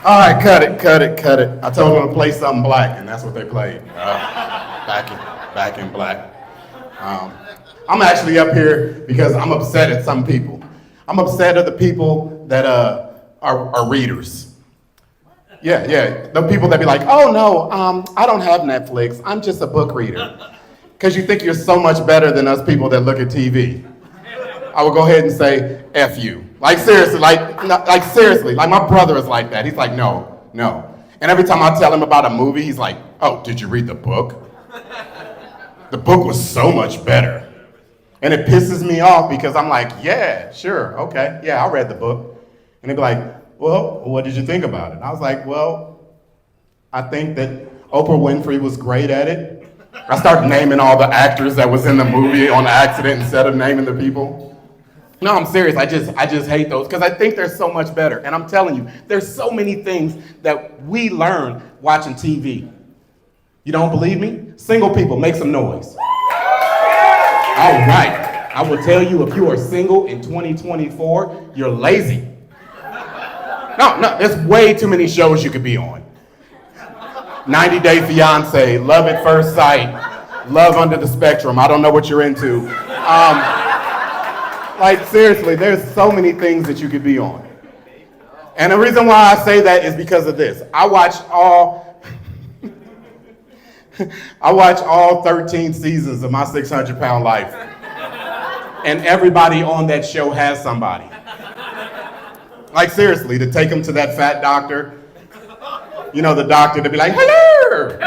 All right, cut it. I told them to play something black, and that's what they played. Back in black. I'm actually up here because I'm upset at some people. I'm upset at the people that are readers. Yeah. The people that be like, oh no, I don't have Netflix. I'm just a book reader. Because you think you're so much better than us people that look at TV. I would go ahead and say, F you. Like seriously, like my brother is like that. He's like, no. And every time I tell him about a movie, he's like, oh, did you read the book? The book was so much better. And it pisses me off because I'm like, yeah, sure, okay, yeah, I read the book. And they'd be like, well, what did you think about it? And I was like, well, I think that Oprah Winfrey was great at it. I started naming all the actors that was in the movie on accident instead of naming the people. No, I'm serious. I just hate those because I think they're so much better. And I'm telling you, there's so many things that we learn watching TV. You don't believe me? Single people, make some noise. All right. I will tell you, if you are single in 2024, you're lazy. No, there's way too many shows you could be on. 90 Day Fiance, Love at First Sight, Love Under the Spectrum. I don't know what you're into. Like seriously, there's so many things that you could be on. And the reason why I say that is because of this. I watch all 13 seasons of My 600-Pound Life. And everybody on that show has somebody. Like seriously, to take them to that fat doctor, you know, the doctor to be like, hello!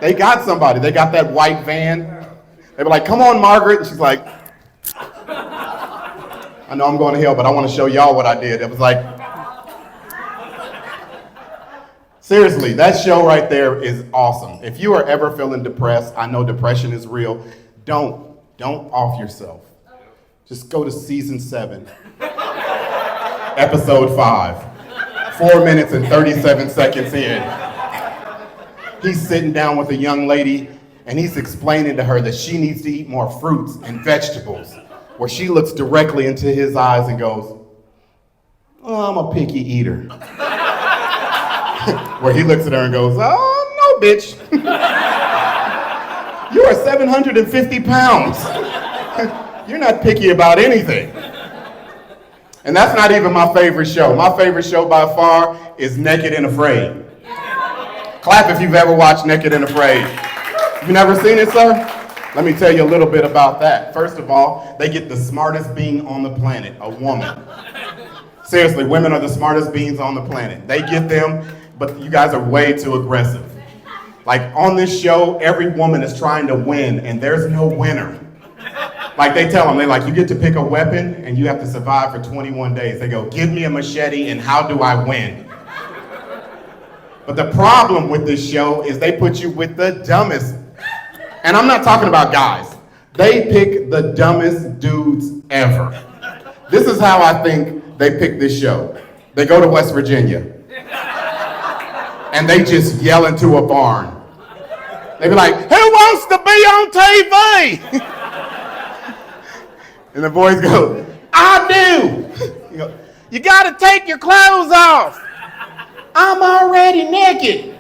They got somebody. They got that white van. They were like, come on, Margaret. And she's like, I know I'm going to hell, but I want to show y'all what I did. It was like, seriously, that show right there is awesome. If you are ever feeling depressed, I know depression is real. Don't off yourself. Just go to season 7, episode 5. 4 minutes and 37 seconds in. He's sitting down with a young lady and he's explaining to her that she needs to eat more fruits and vegetables, where she looks directly into his eyes and goes, oh, I'm a picky eater. Where he looks at her and goes, oh, no, bitch. You are 750 pounds. You're not picky about anything. And that's not even my favorite show. My favorite show by far is Naked and Afraid. Clap if you've ever watched Naked and Afraid. You never seen it, sir? Let me tell you a little bit about that. First of all, they get the smartest being on the planet, a woman. Seriously, women are the smartest beings on the planet. They get them, but you guys are way too aggressive. Like on this show, every woman is trying to win, and there's no winner. Like they tell them, they're like, you get to pick a weapon and you have to survive for 21 days. They go, give me a machete and how do I win? But the problem with this show is they put you with the dumbest. And I'm not talking about guys. They pick the dumbest dudes ever. This is how I think they pick this show. They go to West Virginia and they just yell into a barn. They be like, who wants to be on TV? And the boys go, I do. You go, you gotta take your clothes off. I'm already naked.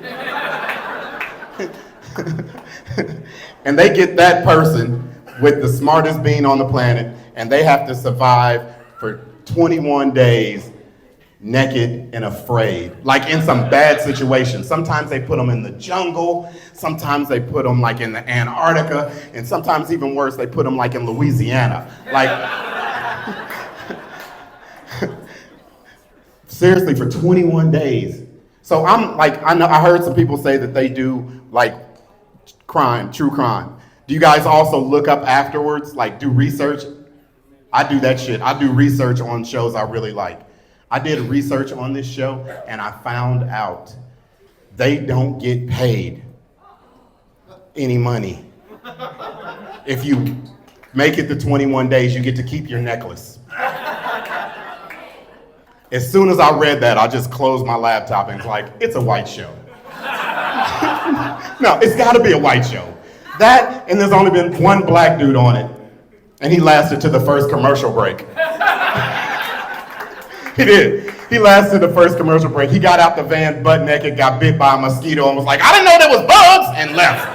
And they get that person with the smartest being on the planet, and they have to survive for 21 days naked and afraid, like in some bad situations. Sometimes they put them in the jungle, sometimes they put them like in the Antarctica, and sometimes even worse, they put them like in Louisiana. Like, seriously, for 21 days. So I'm like, I heard some people say that they do like crime, true crime. Do you guys also look up afterwards, like do research? I do that shit. I do research on shows I really like. I did research on this show and I found out they don't get paid any money. If you make it to 21 days, you get to keep your necklace. As soon as I read that, I just closed my laptop and was like, it's a white show. No, it's gotta be a white show. That, and there's only been one black dude on it, and he lasted to the first commercial break. He did. He lasted the first commercial break. He got out the van butt naked, got bit by a mosquito, and was like, I didn't know there was bugs, and left.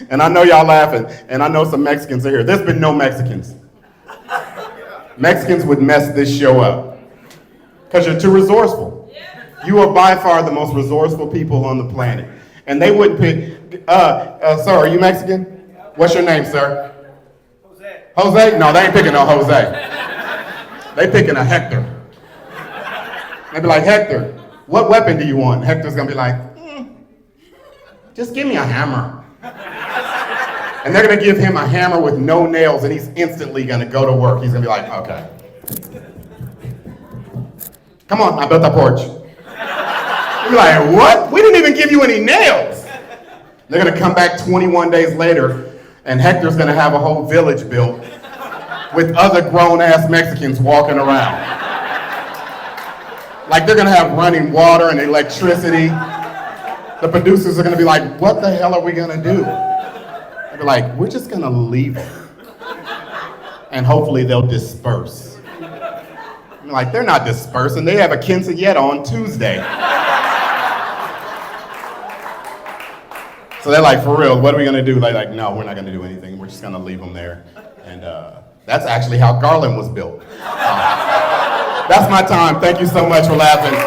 And I know y'all laughing, and I know some Mexicans are here. There's been no Mexicans. Mexicans would mess this show up because you're too resourceful. You are by far the most resourceful people on the planet. And they wouldn't pick, sir, are you Mexican? What's your name, sir? Jose. Jose? No, they ain't picking no Jose. They picking a Hector. They'd be like, Hector, what weapon do you want? Hector's gonna be like, just give me a hammer. And they're gonna give him a hammer with no nails, and he's instantly gonna go to work. He's gonna be like, okay. Come on, I built a porch. You'll be like, what? We didn't even give you any nails. They're gonna come back 21 days later, and Hector's gonna have a whole village built with other grown-ass Mexicans walking around. Like they're gonna have running water and electricity. The producers are gonna be like, what the hell are we gonna do? They're like, we're just gonna leave them. And hopefully they'll disperse. I'm like, they're not dispersing. They have a quinceañera on Tuesday. So they're like, for real, what are we gonna do? They're like, no, we're not gonna do anything. We're just gonna leave them there. And that's actually how Garland was built. That's my time. Thank you so much for laughing.